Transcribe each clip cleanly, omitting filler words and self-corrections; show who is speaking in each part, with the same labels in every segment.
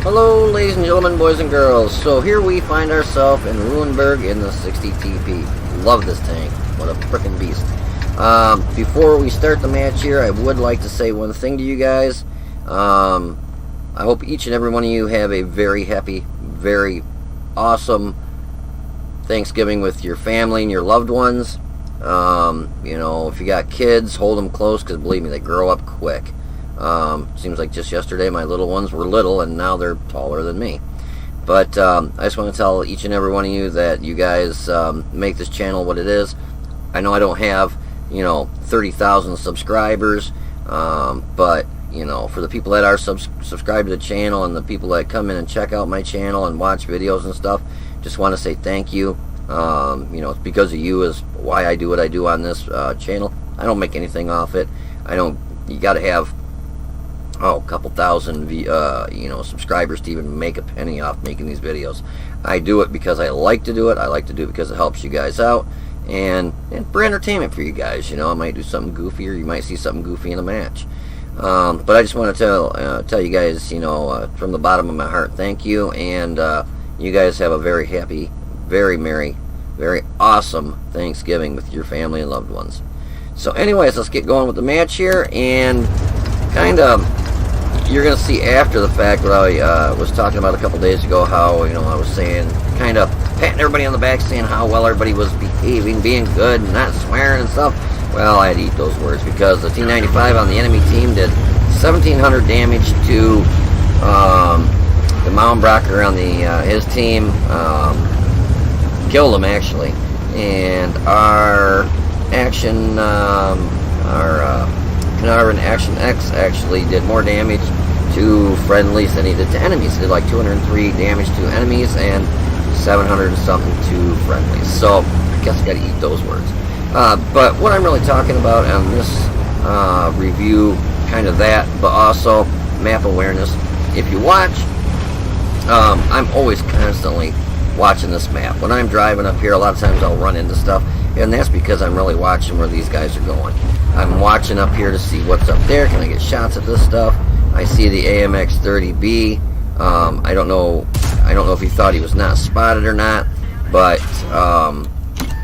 Speaker 1: Hello, ladies and gentlemen, boys and girls. So here we find ourselves in Ruinberg in the 60 TP. Love this tank. What a frickin' beast. Before we start the match here, I would like to say one thing to you guys. I hope each and every one of you have a very happy, very awesome Thanksgiving with your family and your loved ones. You know, if you got kids, hold them close, because believe me, they grow up quick. Seems like just yesterday my little ones were little and now they're taller than me. But I just want to tell each and every one of you that you guys make this channel what it is. I know I don't have, 30,000 subscribers, but, for the people that are subscribed to the channel and the people that come in and check out my channel and watch videos and stuff, just want to say thank you. It's because of you is why I do what I do on this channel. I don't make anything off it. You got to have a couple thousand subscribers to even make a penny off making these videos. I do it because I like to do it. I like to do it because it helps you guys out and for entertainment for you guys. I might do something goofy, or you might see something goofy in a match. But I just want to tell you guys, from the bottom of my heart, thank you, and you guys have a very happy, very merry, very awesome Thanksgiving with your family and loved ones. So anyways, let's get going with the match here, and you're going to see after the fact what I was talking about a couple days ago, how, I was saying, kind of patting everybody on the back, saying how well everybody was behaving, being good, and not swearing and stuff. Well, I had to eat those words, because the T-95 on the enemy team did 1,700 damage to the Malmbrocker on his team, killed him, actually. And our Carnarvon Action X actually did more damage to friendlies than he did to enemies. He did like 203 damage to enemies and 700 and something to friendlies. So I guess I got to eat those words. But what I'm really talking about on this review, kind of that, but also map awareness. If you watch, I'm always constantly watching this map. When I'm driving up here, a lot of times I'll run into stuff, and that's because I'm really watching where these guys are going. I'm watching up here to see what's up there. Can I get shots at this stuff? I see the AMX 30B. I don't know if he thought he was not spotted or not, but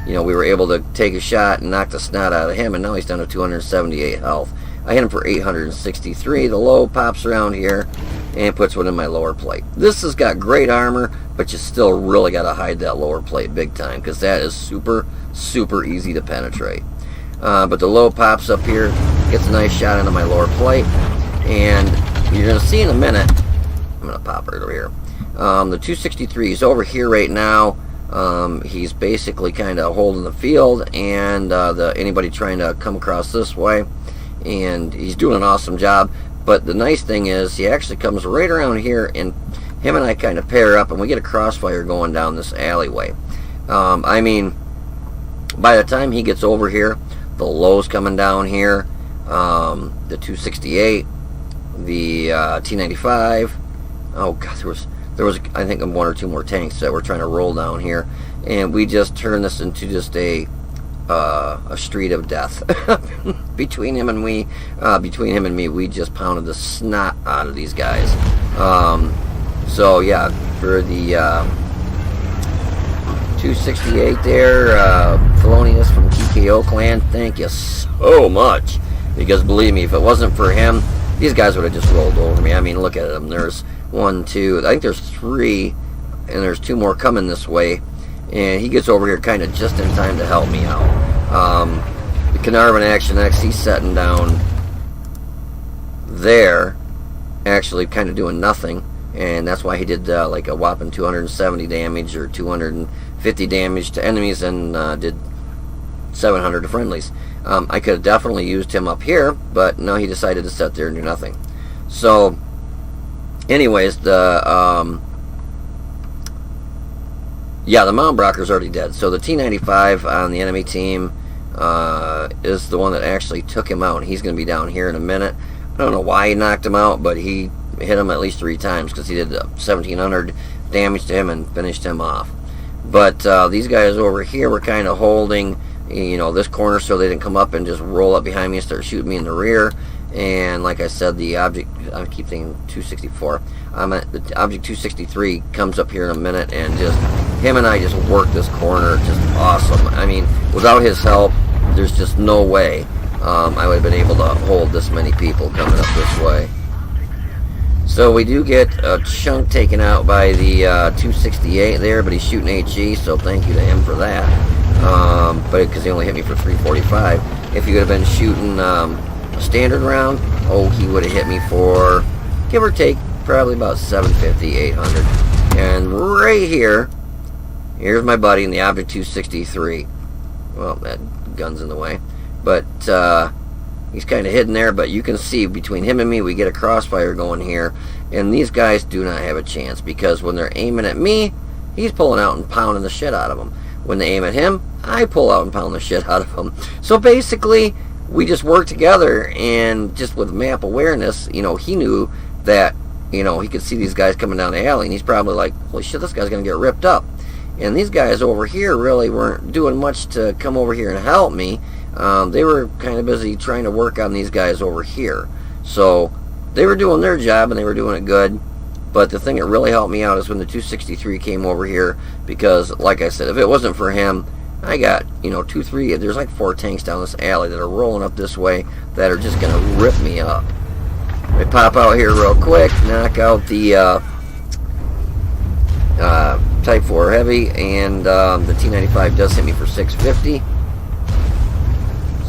Speaker 1: we were able to take a shot and knock the snot out of him, and now he's down to 278 health. I hit him for 863. The low pops around here and puts one in my lower plate. This has got great armor, but you still really got to hide that lower plate big time, because that is super, super easy to penetrate. But the low pops up here, gets a nice shot into my lower plate, and you're going to see in a minute, I'm going to pop right over here. The 263 is over here right now. He's basically kind of holding the field, and anybody trying to come across this way, and he's doing an awesome job. But the nice thing is, he actually comes right around here, and him and I kind of pair up, and we get a crossfire going down this alleyway. By the time he gets over here, the low's coming down here, the 268, the T-95. Oh god, there was I think one or two more tanks that were trying to roll down here, and we just turned this into just a street of death. between him and me, we just pounded the snot out of these guys. So yeah, for the 268 there, Felonius from TKO Clan, thank you so much, because believe me, if it wasn't for him, these guys would have just rolled over me. I mean, look at them. There's 1, 2, I think there's 3, and there's 2 more coming this way, and he gets over here kind of just in time to help me out. The Carnarvon Action X, he's setting down there, actually kind of doing nothing, and that's why he did like a whopping 270 damage or 250 damage to enemies, and did 700 to friendlies. I could have definitely used him up here, but no, he decided to sit there and do nothing. So anyways, the Malmbrocker's already dead. So the T-95 on the enemy team is the one that actually took him out, and he's going to be down here in a minute. I don't know why he knocked him out, but he hit him at least 3 times, because he did 1,700 damage to him and finished him off. But these guys over here were kind of holding, this corner, so they didn't come up and just roll up behind me and start shooting me in the rear. And like I said, the object, I keep thinking 264, the object 263 comes up here in a minute, and just him and I just work this corner just awesome. I mean, without his help, there's just no way I would have been able to hold this many people coming up this way. So we do get a chunk taken out by the 268 there, but he's shooting HE, so thank you to him for that. But because he only hit me for 345. If he would have been shooting a standard round, oh, he would have hit me for, give or take, probably about 750, 800. And right here, here's my buddy in the object 263. Well, that gun's in the way, but he's kind of hidden there, but you can see between him and me, we get a crossfire going here, and these guys do not have a chance, because when they're aiming at me, he's pulling out and pounding the shit out of them. When they aim at him, I pull out and pound the shit out of them. So basically, we just work together, and just with map awareness, you know, he knew that, you know, he could see these guys coming down the alley, and he's probably like, holy shit, this guy's going to get ripped up. And these guys over here really weren't doing much to come over here and help me. They were kind of busy trying to work on these guys over here. So they were doing their job, and they were doing it good. But the thing that really helped me out is when the 263 came over here, because, like I said, if it wasn't for him, I got, you know, there's like 4 tanks down this alley that are rolling up this way that are just going to rip me up. They pop out here real quick, knock out the Type 4 Heavy, and the T95 does hit me for 650.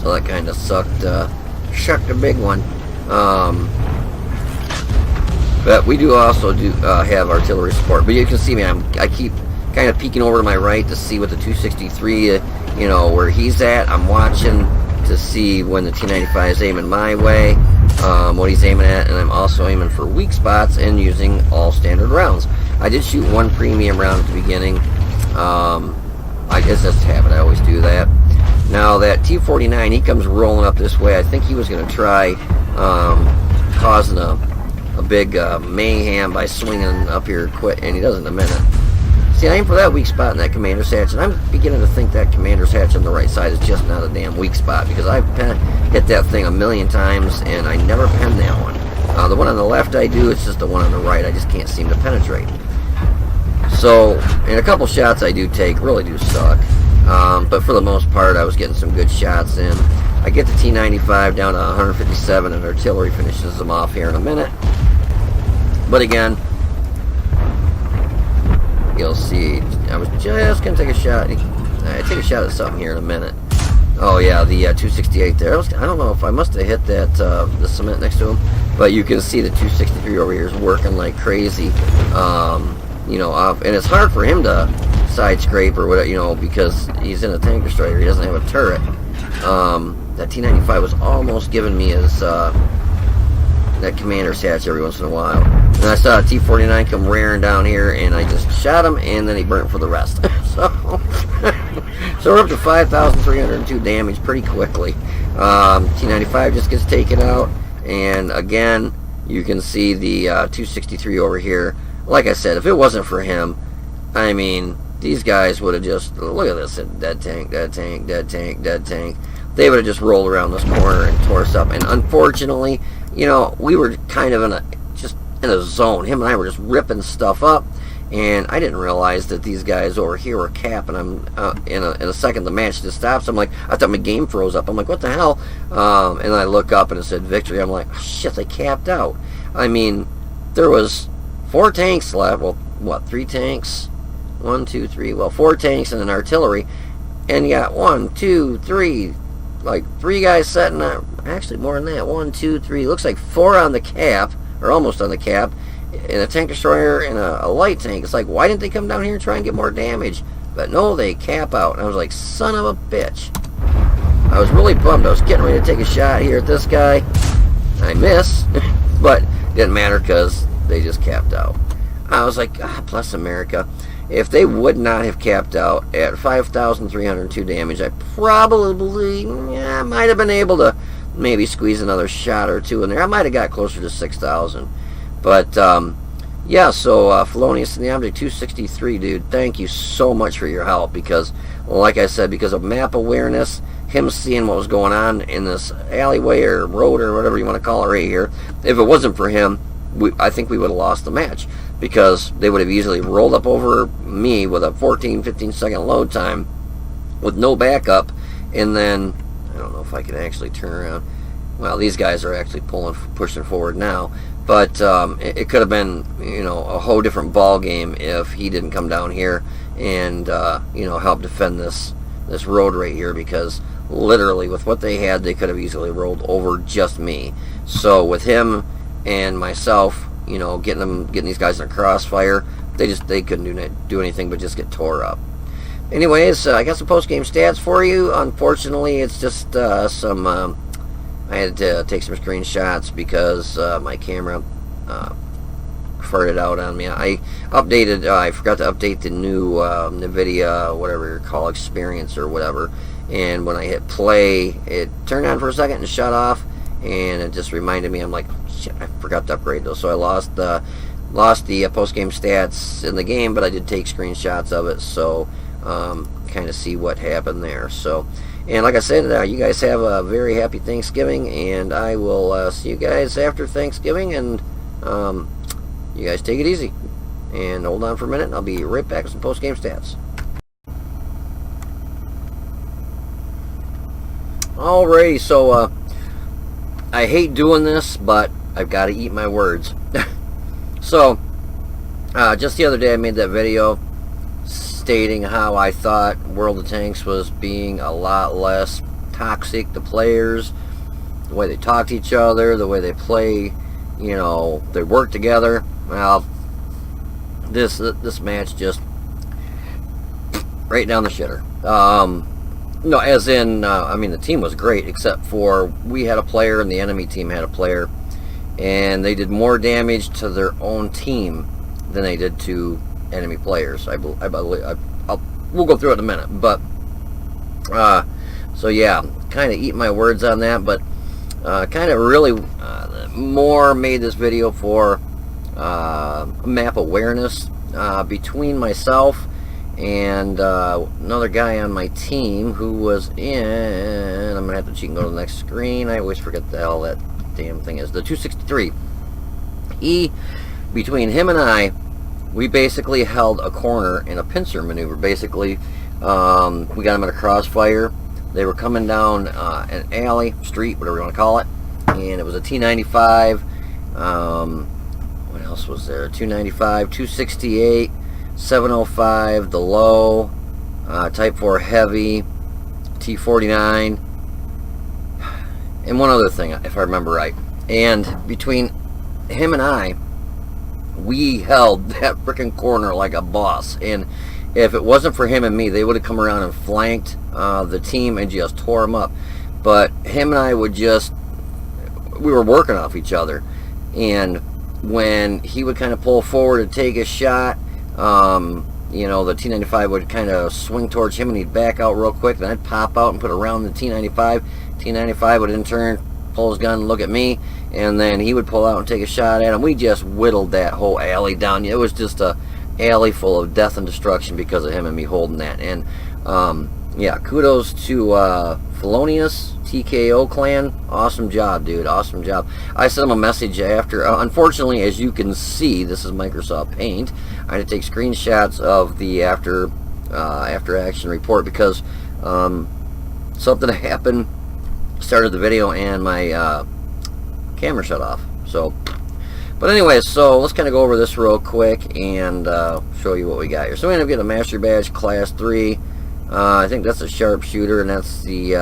Speaker 1: So that kind of shucked a big one. But we do also have artillery support. But you can see me, I keep kind of peeking over to my right to see what the 263, you know, where he's at. I'm watching to see when the T95 is aiming my way, what he's aiming at, and I'm also aiming for weak spots and using all standard rounds. I did shoot one premium round at the beginning. I guess that's a habit, I always do that. Now that T49, he comes rolling up this way. I think he was going to try causing a big mayhem by swinging up here quick, and he does in a minute. See, I aim for that weak spot in that commander's hatch, and I'm beginning to think that commander's hatch on the right side is just not a damn weak spot, because I've hit that thing a million times, and I never pen that one. The one on the left I do, it's just the one on the right I just can't seem to penetrate. So, and a couple shots I do take really do suck. But for the most part, I was getting some good shots in. I get the T95 down to 157, and artillery finishes them off here in a minute. But again, you'll see, I was just going to take a shot. I take a shot at something here in a minute. Oh yeah, the 268 there. I don't know if I must have hit that the cement next to him, but you can see the 263 over here is working like crazy. You know, and it's hard for him to side scrape or whatever, you know, because he's in a tank destroyer. He doesn't have a turret. That T95 was almost giving me his that commander's hatch every once in a while. And I saw a T49 come rearing down here, and I just shot him, and then he burnt for the rest. So we're up to 5,302 damage pretty quickly. T95 just gets taken out, and again, you can see the 263 over here. Like I said, if it wasn't for him, I mean, these guys would have just, look at this, dead tank, dead tank, dead tank, dead tank. They would have just rolled around this corner and tore us up. And unfortunately, you know, we were kind of in a zone. Him and I were just ripping stuff up, and I didn't realize that these guys over here were capping. I'm in a second the match just stops. I'm like, I thought my game froze up. I'm like, what the hell? And I look up and it said victory. I'm like, oh, shit, they capped out. I mean, there was 4 tanks left. Well, what, 3 tanks? 1, 2, 3. Well, 4 tanks and an artillery, and you got 1, 2, 3, like 3 guys setting up. Actually, more than that. 1, 2, 3. Looks like 4 on the cap, or almost on the cap, and a tank destroyer and a light tank. It's like, why didn't they come down here and try and get more damage? But no, they cap out. And I was like, son of a bitch. I was really bummed. I was getting ready to take a shot here at this guy. I missed, but it didn't matter because they just capped out. I was like, bless America. If they would not have capped out at 5,302 damage, I probably might have been able to maybe squeeze another shot or two in there. I might have got closer to 6,000. But, yeah, so Felonious and the Object 263, dude, thank you so much for your help, because, well, like I said, because of map awareness him seeing what was going on in this alleyway or road or whatever you want to call it right here. If it wasn't for him, I think we would have lost the match, because they would have easily rolled up over me with a 14-15 second load time with no backup, and then I don't know if I can actually turn around. Well, these guys are actually pushing forward now, but it could have been, you know, a whole different ball game if he didn't come down here and you know, help defend this road right here, because literally with what they had, they could have easily rolled over just me. So with him and myself, you know, getting these guys in a crossfire, they couldn't do anything but just get tore up. Anyways, I got some post-game stats for you. Unfortunately, it's just I had to take some screenshots because my camera farted out on me. I forgot to update the new NVIDIA, whatever you call, experience or whatever, and when I hit play, it turned on for a second and shut off, and it just reminded me, I'm like, shit, I forgot to upgrade those. So I lost the post-game stats in the game, but I did take screenshots of it, so kind of see what happened there. So, and like I said, you guys have a very happy Thanksgiving, and I will see you guys after Thanksgiving, and you guys take it easy and hold on for a minute, and I'll be right back with some post-game stats. Alrighty, so I hate doing this, but I've got to eat my words. So just the other day I made that video stating how I thought World of Tanks was being a lot less toxic to players, the way they talk to each other, the way they play, you know, they work together. Well, this match just right down the shitter. No, as in, I mean, the team was great, except for we had a player and the enemy team had a player, and they did more damage to their own team than they did to enemy players. I believe. We'll go through it in a minute, but so yeah, kind of eat my words on that, but kind of really more made this video for map awareness between myself and another guy on my team who was in, I'm gonna have to cheat and go to the next screen. I always forget the hell that damn thing is. The 263. Between him and I, we basically held a corner in a pincer maneuver. Basically, we got them in a crossfire. They were coming down an alley, street, whatever you want to call it, and it was a T95. What else was there? 295, 268, 705, the low, Type 4 heavy, T49, and one other thing, if I remember right. And between him and I, we held that freaking corner like a boss. And if it wasn't for him and me, they would have come around and flanked the team and just tore them up. But him and I would just, we were working off each other. And when he would kind of pull forward and take a shot, you know, the T95 would kind of swing towards him and he'd back out real quick. Then I'd pop out and put around the T95. T95 would in turn pull his gun and look at me, and then he would pull out and take a shot at him. We just whittled that whole alley down. It was just a alley full of death and destruction because of him and me holding that. And yeah, kudos to Felonious TKO clan. Awesome job, dude. Awesome job. I sent him a message after. Unfortunately, as you can see, this is Microsoft Paint. I had to take screenshots of the after action report because something happened. Started the video and my camera shut off. So, but anyway, so let's kind of go over this real quick and show you what we got here. So we end up getting a Master Badge Class 3. I think that's a sharpshooter, and that's the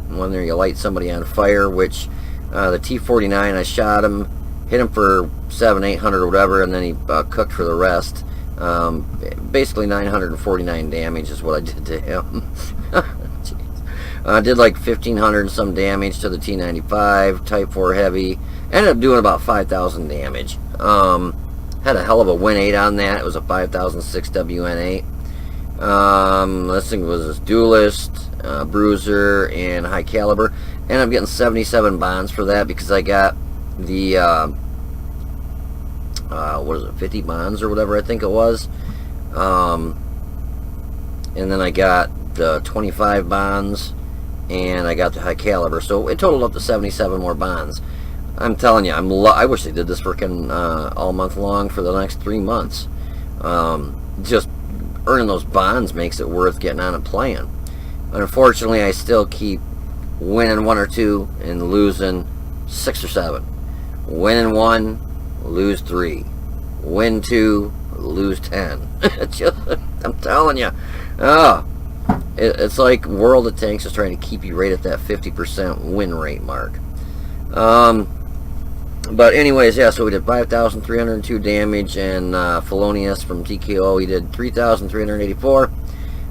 Speaker 1: one there you light somebody on fire, which the T49, I shot him, hit him for 700-800 or whatever, and then he cooked for the rest. Basically 949 damage is what I did to him. I did like 1,500 and some damage to the T95, Type 4 heavy. Ended up doing about 5,000 damage. Had a hell of a win 8 on that. It was a 5006 WN8. This thing was this duelist, bruiser, and high caliber. Ended up getting 77 bonds for that because I got the what is it, 50 bonds or whatever I think it was. And then I got the 25 bonds. and I got the high caliber, so it totaled up to 77 more bonds. I'm telling you, I wish they did this freaking all month long for the next 3 months. Just earning those bonds makes it worth getting on and playing. Unfortunately, I still keep winning 1 or 2 and losing 6 or 7. Winning 1, lose 3. Win 2, lose 10. I'm telling you, it's like World of Tanks is trying to keep you right at that 50% win rate mark. But anyways, yeah, so we did 5,302 damage, and Felonius from TKO, he did 3,384.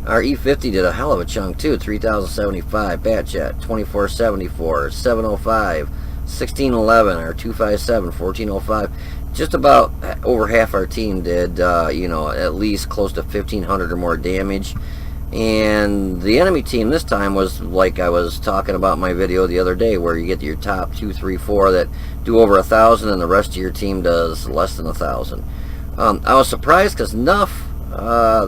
Speaker 1: Our E50 did a hell of a chunk too, 3,075. Batchat, 2,474, 705, 1611. Our 257, 1405. Just about over half our team did, at least close to 1,500 or more damage. And the enemy team this time was like I was talking about in my video the other day, where you get your top 2, 3, 4 that do over 1,000, and the rest of your team does less than 1,000. I was surprised because Nuff,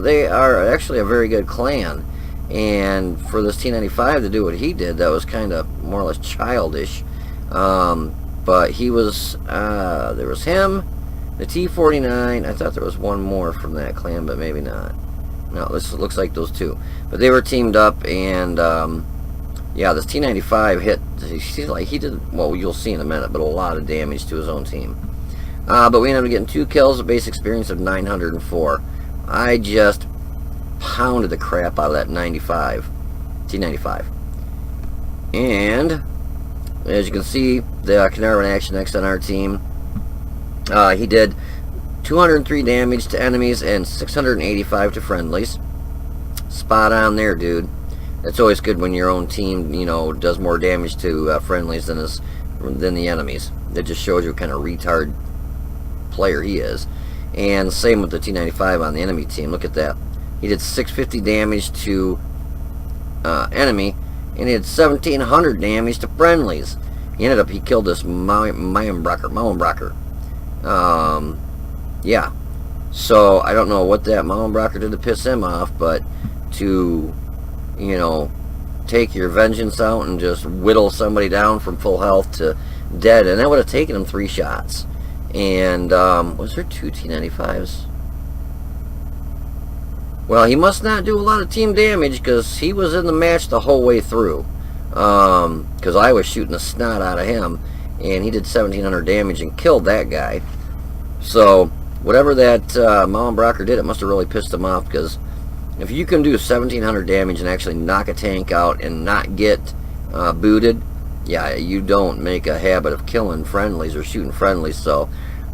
Speaker 1: they are actually a very good clan, and for this T95 to do what he did, that was kind of more or less childish. But he was, there was him, the T49. I thought there was one more from that clan, but maybe not. No, this looks like those 2. But they were teamed up, and yeah, this T95 hit. He did, well, you'll see in a minute, but a lot of damage to his own team. But we ended up getting 2 kills, a base experience of 904. I just pounded the crap out of that T95. And as you can see, the Carnarvon Action X on our team, he did 203 damage to enemies and 685 to friendlies. Spot on there, dude. That's always good when your own team, does more damage to friendlies than the enemies. It just shows you what kind of retard player he is. And same with the T95 on the enemy team. Look at that. He did 650 damage to enemy, and he had 1,700 damage to friendlies. He killed this Mauenbrocker. Yeah, so I don't know what that Mauenbrocker did to piss him off, but to, take your vengeance out and just whittle somebody down from full health to dead, and that would have taken him 3 shots. And was there 2 T95s? Well, he must not do a lot of team damage, because he was in the match the whole way through. Because I was shooting the snot out of him, and he did 1,700 damage and killed that guy. So whatever that Mauenbrocker did, it must have really pissed him off, because if you can do 1,700 damage and actually knock a tank out and not get booted, yeah, you don't make a habit of killing friendlies or shooting friendlies. So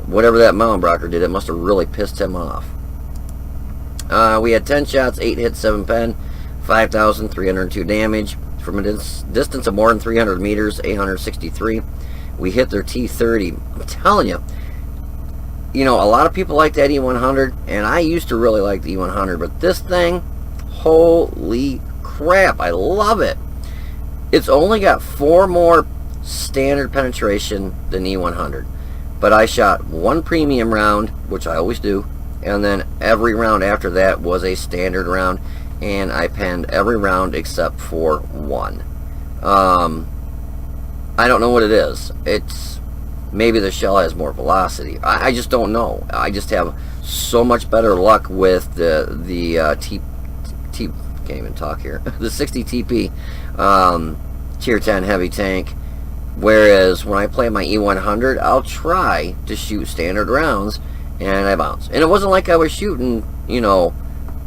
Speaker 1: whatever that Mauenbrocker did, it must have really pissed him off. We had 10 shots, 8 hits, 7 pen, 5,302 damage. From a distance of more than 300 meters, 863. We hit their T30. I'm telling you, a lot of people like that E100, and I used to really like the E100, but this thing, holy crap, I love it. It's only got 4 more standard penetration than E100, but I shot 1 premium round, which I always do, and then every round after that was a standard round, and I penned every round except for 1. I don't know what it is. It's maybe the shell has more velocity. I just don't know. I just have so much better luck with the can't even talk here. The 60 TP tier 10 heavy tank. Whereas when I play my E100, I'll try to shoot standard rounds, and I bounce. And it wasn't like I was shooting,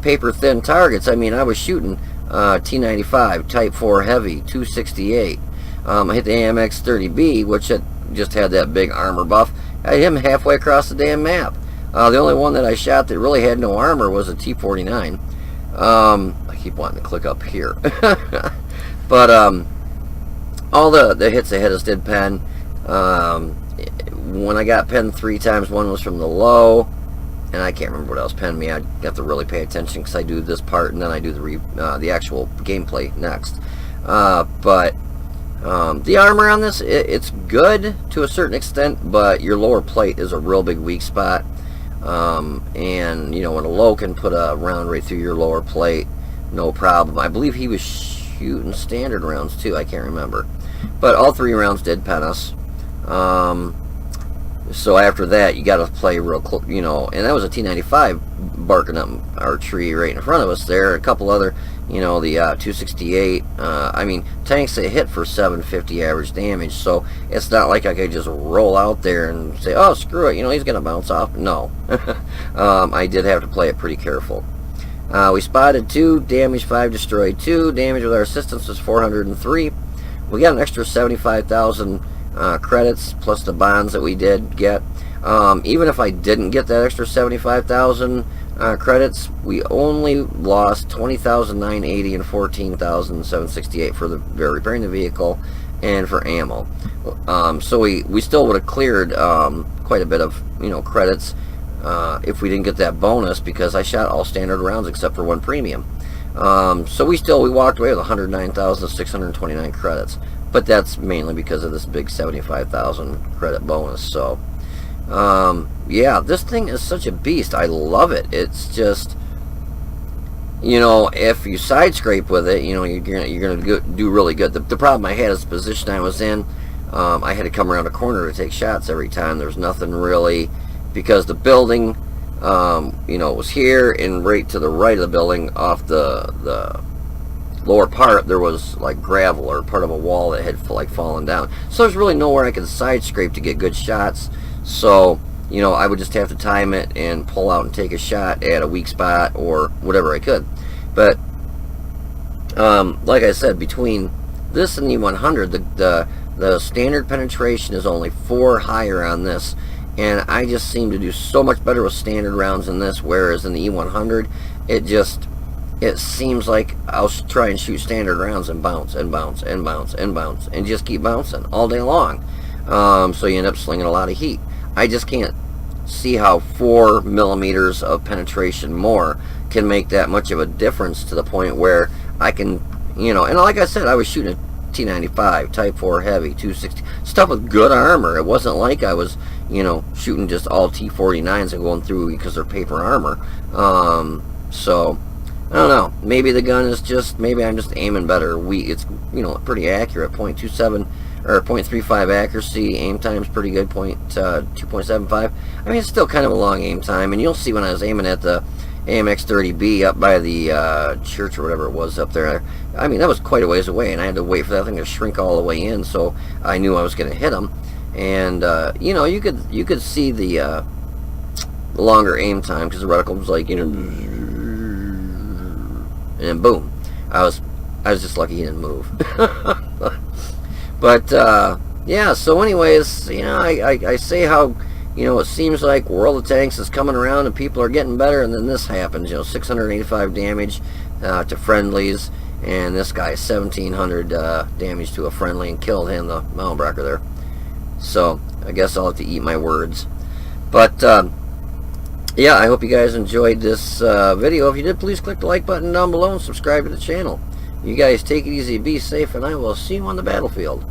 Speaker 1: paper thin targets. I mean, I was shooting T95 Type 4 heavy, 268. I hit the AMX 30B, which just had that big armor buff. I hit him halfway across the damn map. The only one that I shot that really had no armor was a T49. I keep wanting to click up here. But all the hits ahead of us did pen. When I got penned 3 times, one was from the low, and I can't remember what else penned me. I have to really pay attention because I do this part and then I do the actual gameplay next. But the armor on this, it's good to a certain extent, but your lower plate is a real big weak spot. And when a low can put a round right through your lower plate, no problem. I believe he was shooting standard rounds too. I can't remember, but all 3 rounds did pen us. So after that, you got to play real close, you know. And that was a T95 barking up our tree right in front of us there. A couple other, you know, the 268. I mean, tanks that hit for 750 average damage. So it's not like I could just roll out there and say, oh, screw it, you know, he's gonna bounce off. No, I did have to play it pretty careful. We spotted 2, damaged 5, destroyed 2. Damage with our assistance was 403. We got an extra 75,000 credits plus the bonds that we did get. Even if I didn't get that extra 75,000 credits, we only lost 20,980 and 14,768 for repairing the vehicle and for ammo. So we still would have cleared quite a bit of, you know, credits if we didn't get that bonus, because I shot all standard rounds except for 1 premium. So we walked away with 109,629 credits, but that's mainly because of this big 75,000 credit bonus. So yeah, this thing is such a beast. I love it. It's just, you know, if you side scrape with it, you know, you're gonna do really good. The problem I had is the position I was in. I had to come around a corner to take shots every time. There's nothing really, because the building, you know, it was here, and right to the right of the building, off the lower part, there was like gravel or part of a wall that had like fallen down. So there's really nowhere I could side scrape to get good shots. So, you know, I would just have to time it and pull out and take a shot at a weak spot or whatever I could. But like I said, between this and the 100, the standard penetration is only 4 higher on this, and I just seem to do so much better with standard rounds in this, whereas in the E100, it seems like I'll try and shoot standard rounds and bounce and bounce and bounce and bounce and just keep bouncing all day long. So you end up slinging a lot of heat. I just can't see how 4 millimeters of penetration more can make that much of a difference, to the point where I can, you know, and like I said, I was shooting a T95, Type 4 heavy, 260, stuff with good armor. It wasn't like I was, you know, shooting just all T49s and going through because they're paper armor. So I don't know, maybe the gun is just, maybe I'm just aiming better. It's, you know, pretty accurate, 0.27 or 0.35 accuracy. Aim time's pretty good, 2.75. I mean, it's still kind of a long aim time, and you'll see when I was aiming at the AMX-30B up by the church or whatever it was up there. I mean, that was quite a ways away, and I had to wait for that thing to shrink all the way in, so I knew I was going to hit them. And you know, you could see the longer aim time, because the reticle was like, you know, and then boom, I was just lucky he didn't move. But yeah, so anyways, you know, I say how, you know, it seems like World of Tanks is coming around and people are getting better, and then this happens, you know, 685 damage to friendlies, and this guy 1700 damage to a friendly, and killed him, the Malbrocker there. So I guess I'll have to eat my words. But yeah, I hope you guys enjoyed this video. If you did, please click the like button down below and subscribe to the channel. You guys take it easy, be safe, and I will see you on the battlefield.